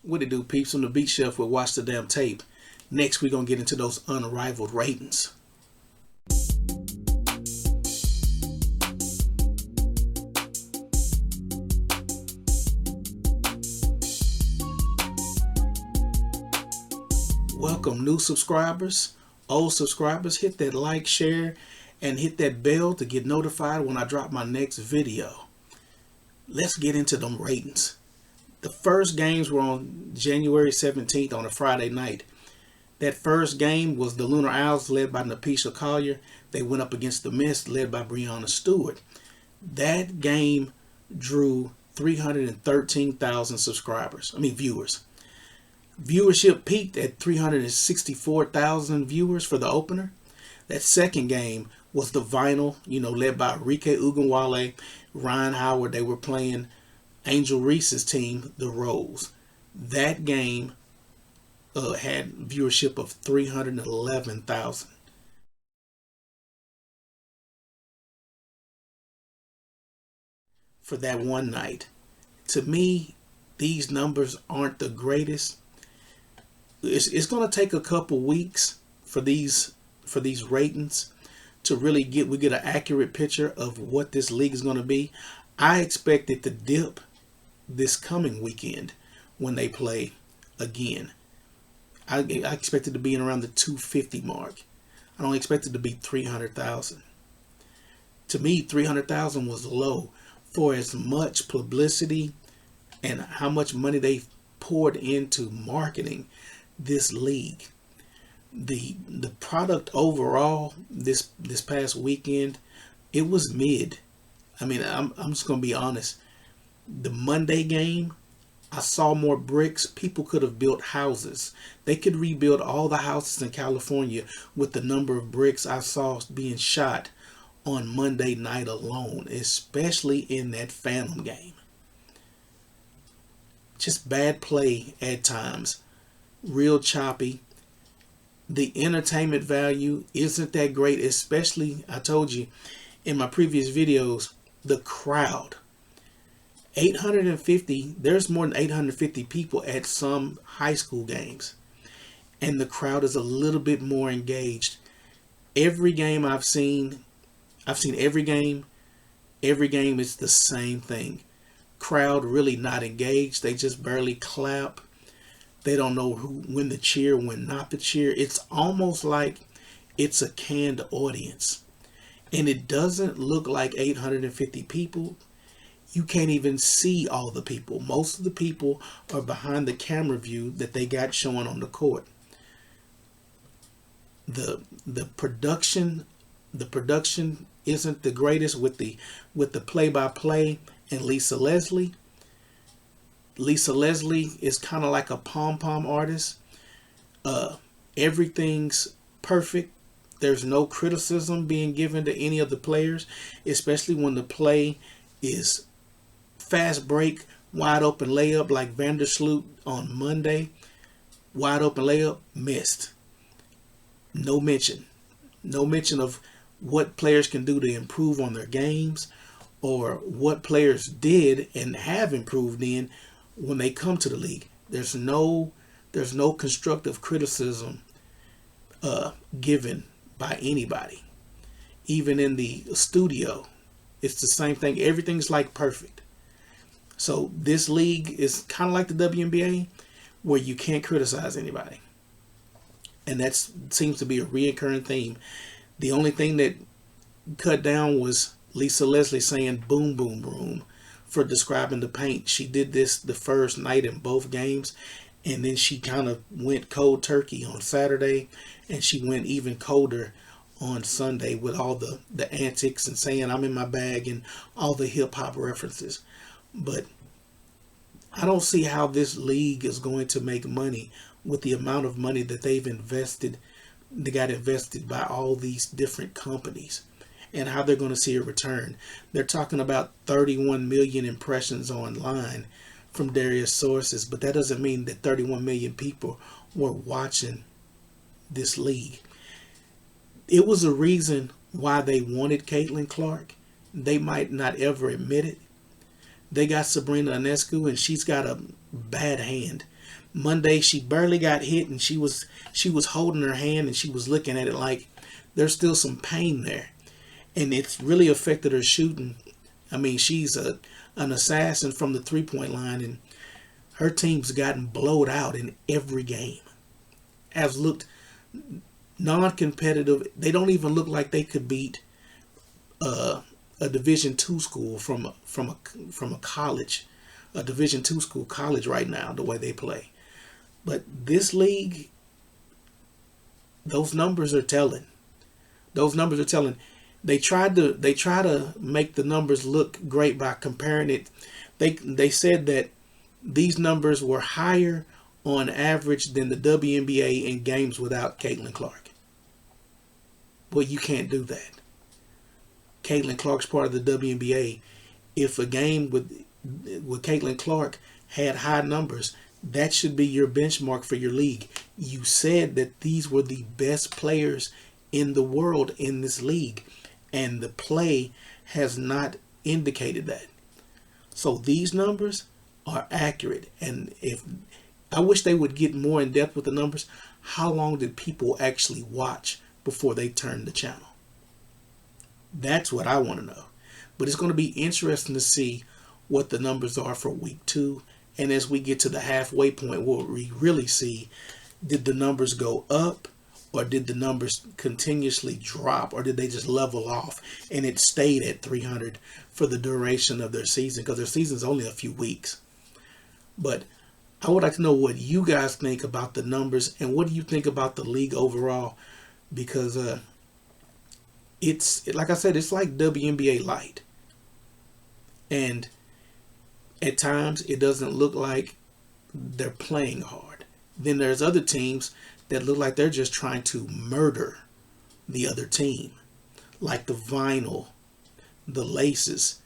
What it do, peeps? On the Beat Chef with Watch the Damn Tape. Next, we're going to get into those unrivaled ratings. Welcome, new subscribers, old subscribers. Hit that like, share, and hit that bell to get notified when I drop my next video. Let's get into them ratings. The first games were on January 17th on a Friday night. That first game was the Lunar Owls, led by T.U.S.S.L.E. They went up against the T.U.S.S.L.E, led by Brianna Stewart. That game drew 313,000 viewers. Viewership peaked at 364,000 viewers for the opener. That second game was the Vinyl, led by Rike Ugunwale, Ryan Howard. They were playing Angel Reese's team, the Rose. That game had viewership of 311,000. For that one night. To me, these numbers aren't the greatest. It's going to take a couple weeks for these ratings to really get an accurate picture of what this league is going to be. I expect it to dip this coming weekend when they play again. I expect it to be in around the 250 mark. I don't expect it to be 300,000. To me, 300,000 was low for as much publicity and how much money they poured into marketing this league. The product overall this past weekend, it was mid. I'm just gonna be honest. The Monday game, I saw more bricks. People could have built houses. They could rebuild all the houses in California with the number of bricks I saw being shot on Monday night alone, especially in that Phantom game. Just bad play at times. Real choppy. The entertainment value isn't that great, especially, I told you in my previous videos, the crowd. 850, there's more than 850 people at some high school games, and the crowd is a little bit more engaged. Every game I've seen every game is the same thing. Crowd really not engaged. They just barely clap. They don't know when to cheer, when not to cheer. It's almost like it's a canned audience, and it doesn't look like 850 people. You can't even see all the people. Most of the people are behind the camera view that they got showing on the court. The production isn't the greatest with the play-by-play and Lisa Leslie. Lisa Leslie is kind of like a pom-pom artist. Everything's perfect. There's no criticism being given to any of the players, especially when the play is fast break, wide open layup like Vandersloot on Monday. Wide open layup, missed. No mention of what players can do to improve on their games, or what players did and have improved in when they come to the league. There's no constructive criticism given by anybody. Even in the studio, it's the same thing. Everything's like perfect. So this league is kind of like the WNBA, where you can't criticize anybody. And that seems to be a reoccurring theme. The only thing that cut down was Lisa Leslie saying boom, boom, room for describing the paint. She did this the first night in both games, and then she kind of went cold turkey on Saturday, and she went even colder on Sunday with all the antics and saying I'm in my bag and all the hip hop references. But I don't see how this league is going to make money with the amount of money that they've invested. They got invested by all these different companies, and how they're going to see a return. They're talking about 31 million impressions online from various sources, but that doesn't mean that 31 million people were watching this league. It was a reason why they wanted Caitlin Clark. They might not ever admit it. They got Sabrina Inouye, and she's got a bad hand. Monday she barely got hit, and she was holding her hand and she was looking at it like there's still some pain there, and it's really affected her shooting. I mean, she's an assassin from the 3-point line, and her team's gotten blowed out in every game. Has looked non-competitive. They don't even look like they could beat a Division II school from a college, a Division II school college right now. The way they play, but this league, those numbers are telling. Those numbers are telling. They try to make the numbers look great by comparing it. They said that these numbers were higher on average than the WNBA in games without Caitlin Clark. Well, you can't do that. Caitlin Clark's part of the WNBA. If a game with Caitlin Clark had high numbers, that should be your benchmark for your league. You said that these were the best players in the world in this league, and the play has not indicated that. So these numbers are accurate, and if I wish they would get more in depth with the numbers. How long did people actually watch before they turned the channel? That's what I want to know. But it's going to be interesting to see what the numbers are for week 2. And as we get to the halfway point, what we really see, did the numbers go up, or did the numbers continuously drop, or did they just level off and it stayed at 300 for the duration of their season? Because their season is only a few weeks. But I would like to know what you guys think about the numbers, and what do you think about the league overall? Because it's, like I said, it's like WNBA light. And at times it doesn't look like they're playing hard. Then there's other teams that look like they're just trying to murder the other team. Like the Vinyl, the Laces.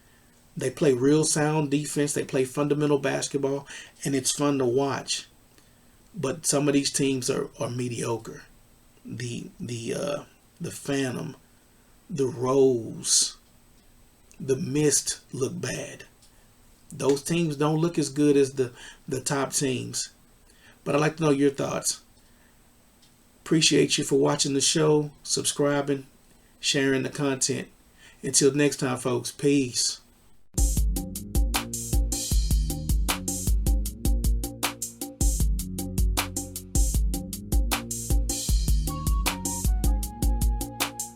They play real sound defense. They play fundamental basketball, and it's fun to watch. But some of these teams are mediocre. The Phantom, the Rose, the Mist look bad. Those teams don't look as good as the top teams. But I'd like to know your thoughts. Appreciate you for watching the show, subscribing, sharing the content. Until next time, folks, peace.